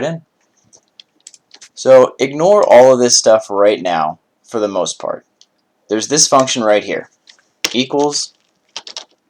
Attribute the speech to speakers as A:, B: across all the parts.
A: in. So ignore all of this stuff right now for the most part. There's this function right here, equals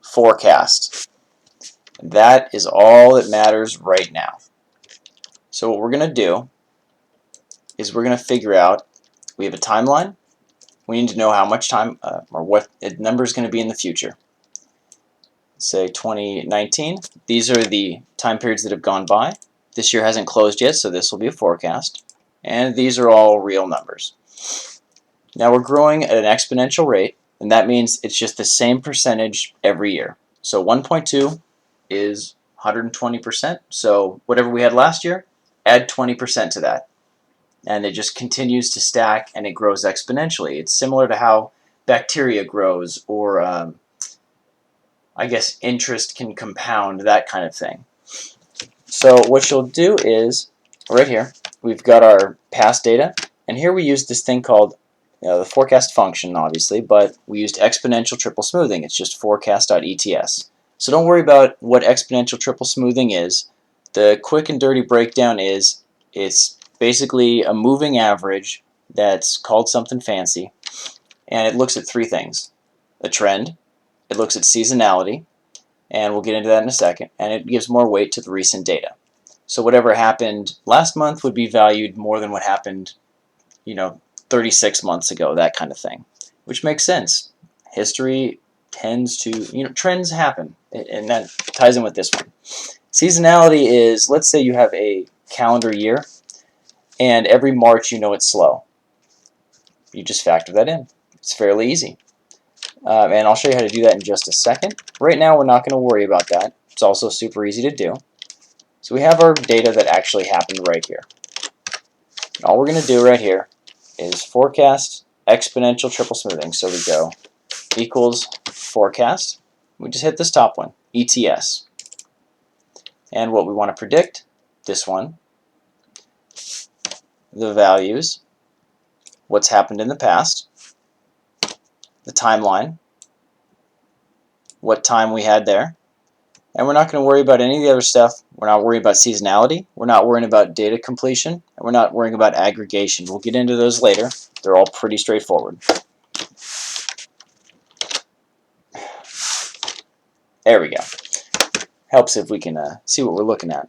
A: forecast. That is all that matters right now. So what we're going to do is we're going to figure out, we have a timeline. We need to know how much time or what the number is going to be in the future. Say 2019. These are the time periods that have gone by. This year hasn't closed yet, so this will be a forecast. And these are all real numbers. Now we're growing at an exponential rate, and that means it's just the same percentage every year. So 1.2 is 120%. So whatever we had last year, add 20% to that. And it just continues to stack and it grows exponentially. It's similar to how bacteria grows, or I guess interest can compound, that kind of thing. So what you'll do is, right here, we've got our past data, and here we use this thing called the forecast function, obviously, but we used exponential triple smoothing. It's just forecast.ets. So don't worry about what exponential triple smoothing is. The quick and dirty breakdown is it's basically a moving average that's called something fancy, and it looks at three things: a trend, it looks at seasonality, and we'll get into that in a second, and it gives more weight to the recent data. So whatever happened last month would be valued more than what happened, 36 months ago, that kind of thing, which makes sense. History tends to, trends happen, and that ties in with this one. Seasonality is, let's say you have a calendar year, and every March it's slow. You just factor that in. It's fairly easy. And I'll show you how to do that in just a second. Right now we're not going to worry about that. It's also super easy to do. So we have our data that actually happened right here. And all we're going to do right here is forecast exponential triple smoothing. So we go equals forecast. We just hit this top one, ETS. And what we want to predict, this one, the values, what's happened in the past, the timeline, what time we had there, and we're not going to worry about any of the other stuff. We're not worrying about seasonality, we're not worrying about data completion, and we're not worrying about aggregation. We'll get into those later. They're all pretty straightforward. There we go. Helps if we can see what we're looking at.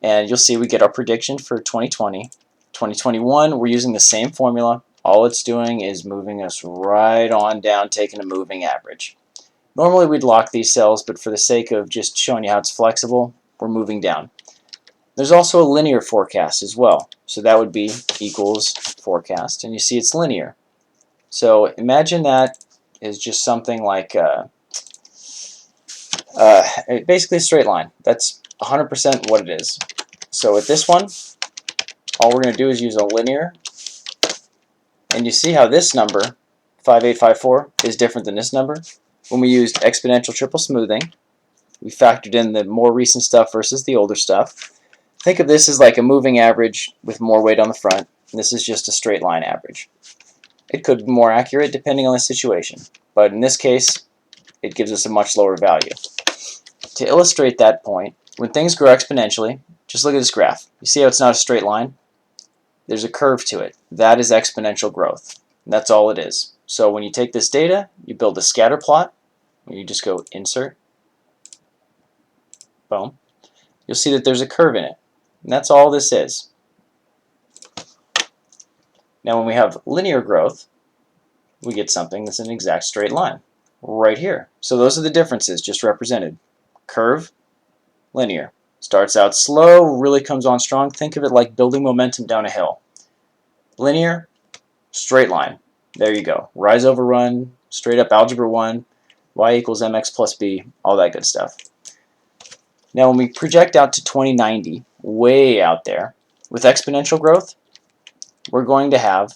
A: And you'll see we get our prediction for 2020. 2021, we're using the same formula. All it's doing is moving us right on down, taking a moving average. Normally we'd lock these cells, but for the sake of just showing you how it's flexible, we're moving down. There's also a linear forecast as well. So that would be equals forecast, and you see it's linear. So imagine that is just something like basically a straight line. That's 100% what it is. So with this one, all we're going to do is use a linear, and you see how this number, 5854, is different than this number. When we used exponential triple smoothing, we factored in the more recent stuff versus the older stuff. Think of this as like a moving average with more weight on the front, and this is just a straight line average. It could be more accurate depending on the situation, but in this case, it gives us a much lower value. To illustrate that point, when things grow exponentially, just look at this graph. You see how it's not a straight line? There's a curve to it. That is exponential growth. That's all it is. So when you take this data, you build a scatter plot, you just go insert, boom, you'll see that there's a curve in it. And that's all this is. Now when we have linear growth, we get something that's an exact straight line right here. So those are the differences just represented. Curve, linear. Starts out slow, really comes on strong. Think of it like building momentum down a hill. Linear, straight line. There you go. Rise over run, straight up algebra 1, y equals mx plus b, all that good stuff. Now when we project out to 2090, way out there, with exponential growth, we're going to have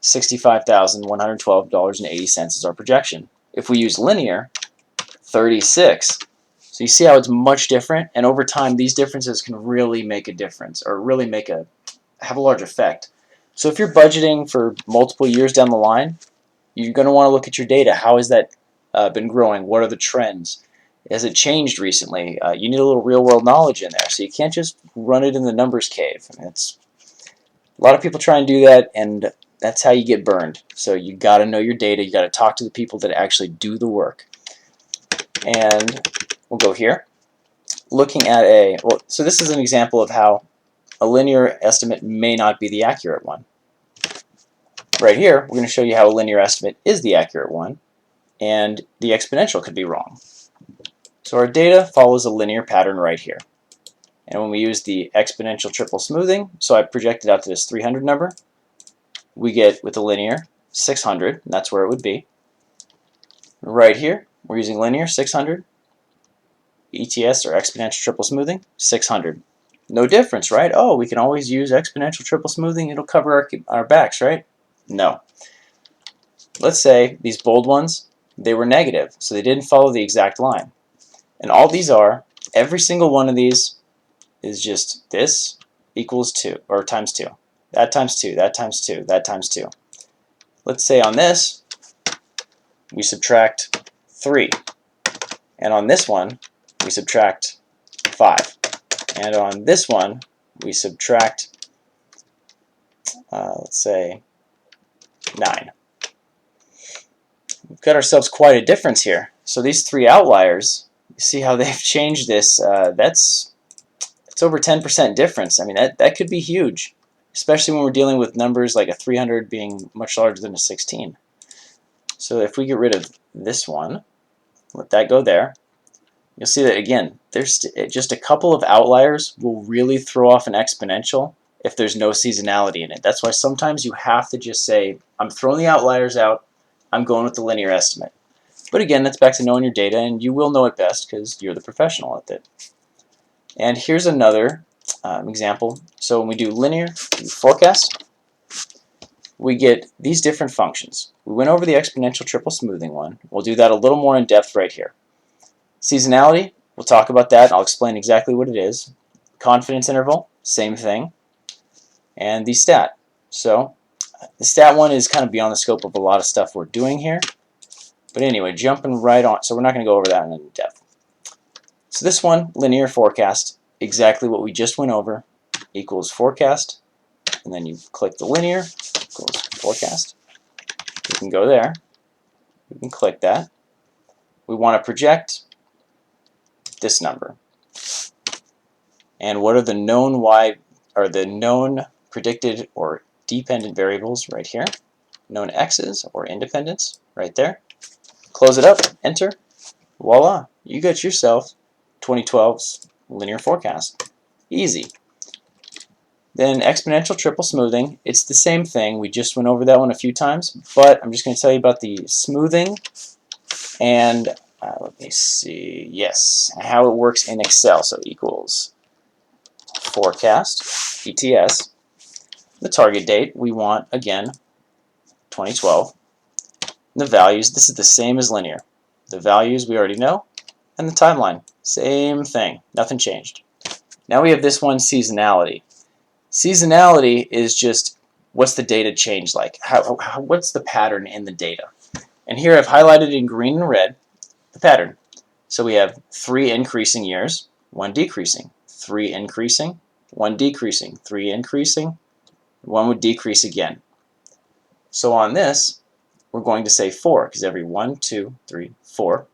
A: $65,112.80 as our projection. If we use linear, 36. So you see how it's much different, and over time these differences can really make a difference, or really have a large effect. So if you're budgeting for multiple years down the line, you're going to want to look at your data. How has that been growing? What are the trends? Has it changed recently? You need a little real-world knowledge in there, so you can't just run it in the numbers cave. I mean, a lot of people try and do that, and that's how you get burned. So you got to know your data. You got to talk to the people that actually do the work. And we'll go here. Looking at so this is an example of how a linear estimate may not be the accurate one. Right here, we're going to show you how a linear estimate is the accurate one, and the exponential could be wrong. So our data follows a linear pattern right here. And when we use the exponential triple smoothing, so I projected out to this 300 number, we get with the linear 600, and that's where it would be. Right here, we're using linear 600, ETS or exponential triple smoothing 600. No difference, right? Oh, we can always use exponential triple smoothing, it'll cover our backs, right? No. Let's say these bold ones, they were negative, so they didn't follow the exact line. And all these are, every single one of these is just this equals 2, or times 2. That times 2, that times 2, that times 2. Let's say on this, we subtract 3. And on this one, we subtract 5. And on this one, we subtract, let's say, 9. We've got ourselves quite a difference here. So these 3 outliers, you see how they've changed this. It's over 10% difference. I mean, that could be huge, especially when we're dealing with numbers like a 300 being much larger than a 16. So if we get rid of this one, let that go there, you'll see that again, there's just a couple of outliers will really throw off an exponential if there's no seasonality in it. That's why sometimes you have to just say, I'm throwing the outliers out, I'm going with the linear estimate. But again, that's back to knowing your data, and you will know it best because you're the professional at it. And here's another example. So when we do linear forecast, we get these different functions. We went over the exponential triple smoothing one. We'll do that a little more in depth right here. Seasonality, we'll talk about that. I'll explain exactly what it is. Confidence interval, same thing. And the stat. So the stat one is kind of beyond the scope of a lot of stuff we're doing here. But anyway, jumping right on. So we're not going to go over that in depth. So this one, linear forecast, exactly what we just went over, equals forecast. And then you click the linear, equals forecast. You can go there. You can click that. We want to project this number. And what are the known known predicted or dependent variables right here? Known x's or independents right there. Close it up, enter. Voila, you got yourself 2012's linear forecast. Easy. Then exponential triple smoothing, it's the same thing. We just went over that one a few times, but I'm just going to tell you about the smoothing and let me see, yes, how it works in Excel. So equals forecast ETS. The target date we want, again, 2012. The values, this is the same as linear. The values we already know, and the timeline, same thing, nothing changed. Now we have this one, seasonality. Seasonality is just what's the data change like? What's the pattern in the data? And here I've highlighted in green and red the pattern. So we have 3 increasing years, 1 decreasing, 3 increasing, 1 decreasing, 3 increasing, 1 would decrease again. So on this, we're going to say 4, because every 1, 2, 3, 4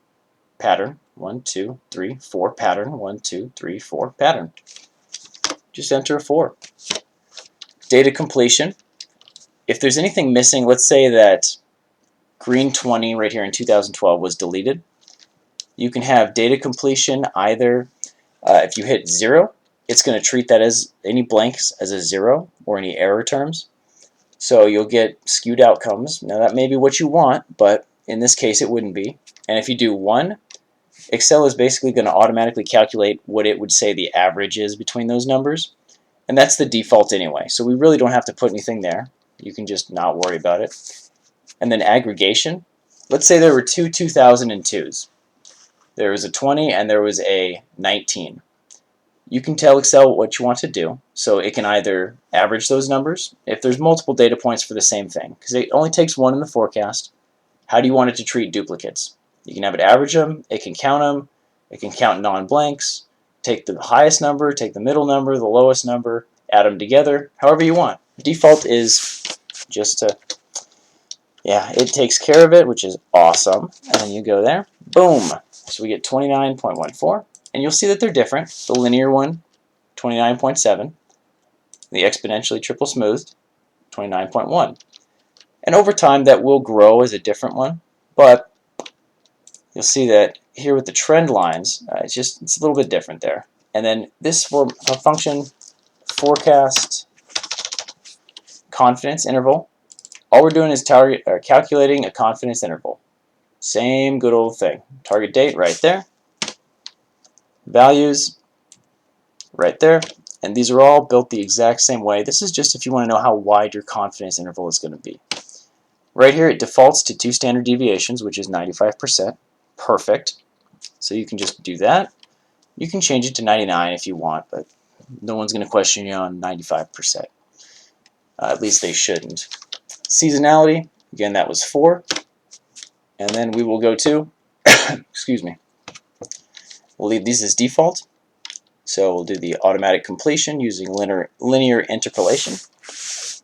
A: pattern, 1, 2, 3, 4 pattern, 1, 2, 3, 4 pattern. Just enter a 4. Data completion. If there's anything missing, let's say that green 20 right here in 2012 was deleted, you can have data completion either if you hit 0, it's going to treat that as any blanks as a 0 or any error terms. So you'll get skewed outcomes. Now that may be what you want, but in this case it wouldn't be. And if you do 1, Excel is basically going to automatically calculate what it would say the average is between those numbers. And that's the default anyway. So we really don't have to put anything there. You can just not worry about it. And then aggregation. Let's say there were two 2002s. There was a 20 and there was a 19. You can tell Excel what you want to do. So it can either average those numbers, if there's multiple data points for the same thing, because it only takes 1 in the forecast. How do you want it to treat duplicates? You can have it average them, it can count them, It can count non-blanks, take the highest number, take the middle number, the lowest number, add them together, however you want. Default is just to, yeah, it takes care of it, which is awesome. And then you go there, boom. So we get 29.14, and you'll see that they're different. The linear one, 29.7. The exponentially triple smoothed, 29.1. And over time, that will grow as a different one, but you'll see that here with the trend lines, it's a little bit different there. And then this function, forecast confidence interval, all we're doing is calculating a confidence interval. Same good old thing. Target date right there. Values right there. And these are all built the exact same way. This is just if you want to know how wide your confidence interval is going to be. Right here it defaults to 2 standard deviations, which is 95%. Perfect. So you can just do that. You can change it to 99 if you want, but no one's going to question you on 95%. At least they shouldn't. Seasonality, again, that was 4. And then we will go to, excuse me, we'll leave these as default. So we'll do the automatic completion using linear interpolation.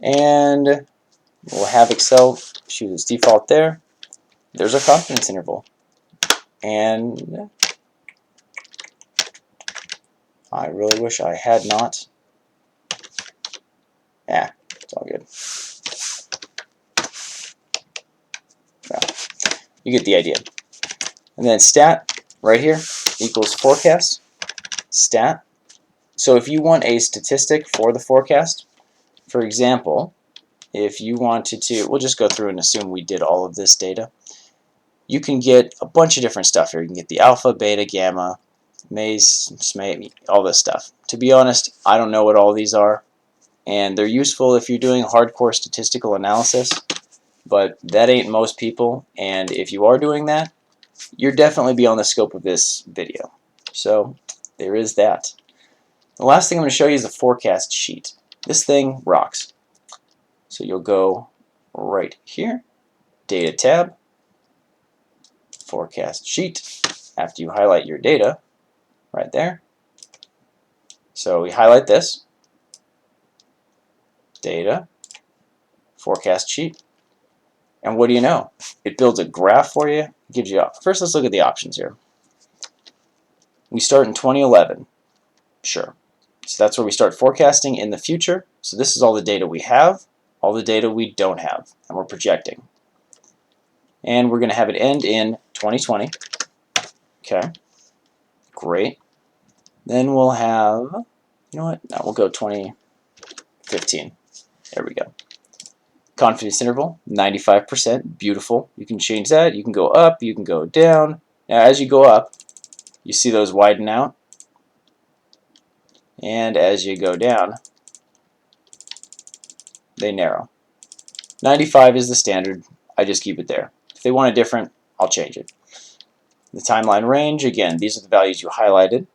A: And we'll have Excel choose its default there. There's our confidence interval. And I really wish I had not. Yeah, it's all good. Well, you get the idea. And then stat right here equals forecast stat. So if you want a statistic for the forecast, for example, if you wanted to, we'll just go through and assume we did all of this data. You can get a bunch of different stuff here. You can get the alpha, beta, gamma, maze, SMAE, all this stuff. To be honest, I don't know what all these are, and they're useful if you're doing hardcore statistical analysis, but that ain't most people, and if you are doing that, you're definitely beyond the scope of this video. So there is that. The last thing I'm going to show you is the forecast sheet. This thing rocks. So you'll go right here, Data tab, Forecast sheet, after you highlight your data, right there. So we highlight this, Data, Forecast sheet, and what do you know? It builds a graph for you, gives you, first let's look at the options here. We start in 2011, sure. So that's where we start forecasting in the future. So this is all the data we have, all the data we don't have, and we're projecting. And we're going to have it end in 2020. Okay, great. Then we'll have, you know what, no, we'll go 2015. There we go. Confidence interval, 95%, beautiful. You can change that, you can go up, you can go down. Now as you go up, you see those widen out. And as you go down, they narrow. 95 is the standard, I just keep it there. If they want it different, I'll change it. The timeline range, again, these are the values you highlighted.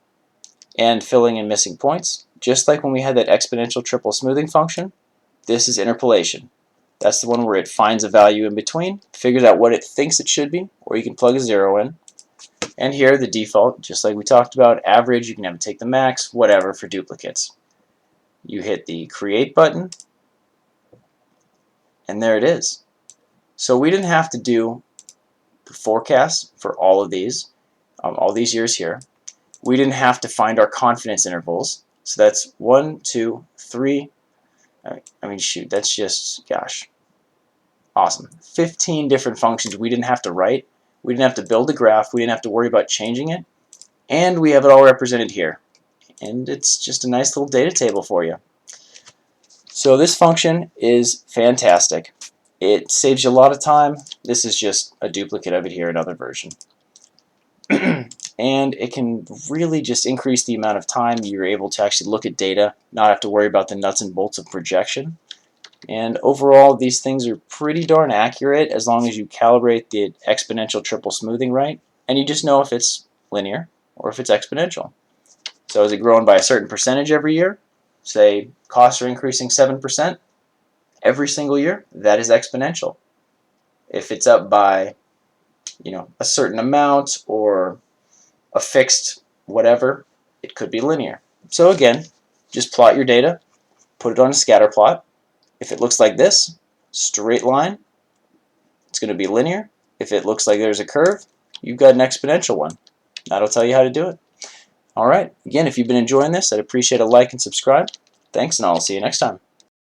A: And filling in missing points. Just like when we had that exponential triple smoothing function, this is interpolation. That's the one where it finds a value in between, figures out what it thinks it should be, or you can plug a 0 in. And here, the default, just like we talked about, average, you can have it take the max, whatever, for duplicates. You hit the create button, and there it is. So we didn't have to do the forecast for all of these, all these years here. We didn't have to find our confidence intervals. So that's 1, 2, 3. I mean, shoot, that's just, gosh, awesome. 15 different functions we didn't have to write. We didn't have to build a graph. We didn't have to worry about changing it. And we have it all represented here. And it's just a nice little data table for you. So this function is fantastic. It saves you a lot of time. This is just a duplicate of it here, another version. And it can really just increase the amount of time you're able to actually look at data, not have to worry about the nuts and bolts of projection. And overall, these things are pretty darn accurate as long as you calibrate the exponential triple smoothing right, and you just know if it's linear or if it's exponential. So is it growing by a certain percentage every year? Say costs are increasing 7% every single year, that is exponential. If it's up by, a certain amount or a fixed whatever, it could be linear. So again, just plot your data, put it on a scatter plot. If it looks like this, straight line, it's going to be linear. If it looks like there's a curve, you've got an exponential one. That'll tell you how to do it. All right. Again, if you've been enjoying this, I'd appreciate a like and subscribe. Thanks, and I'll see you next time.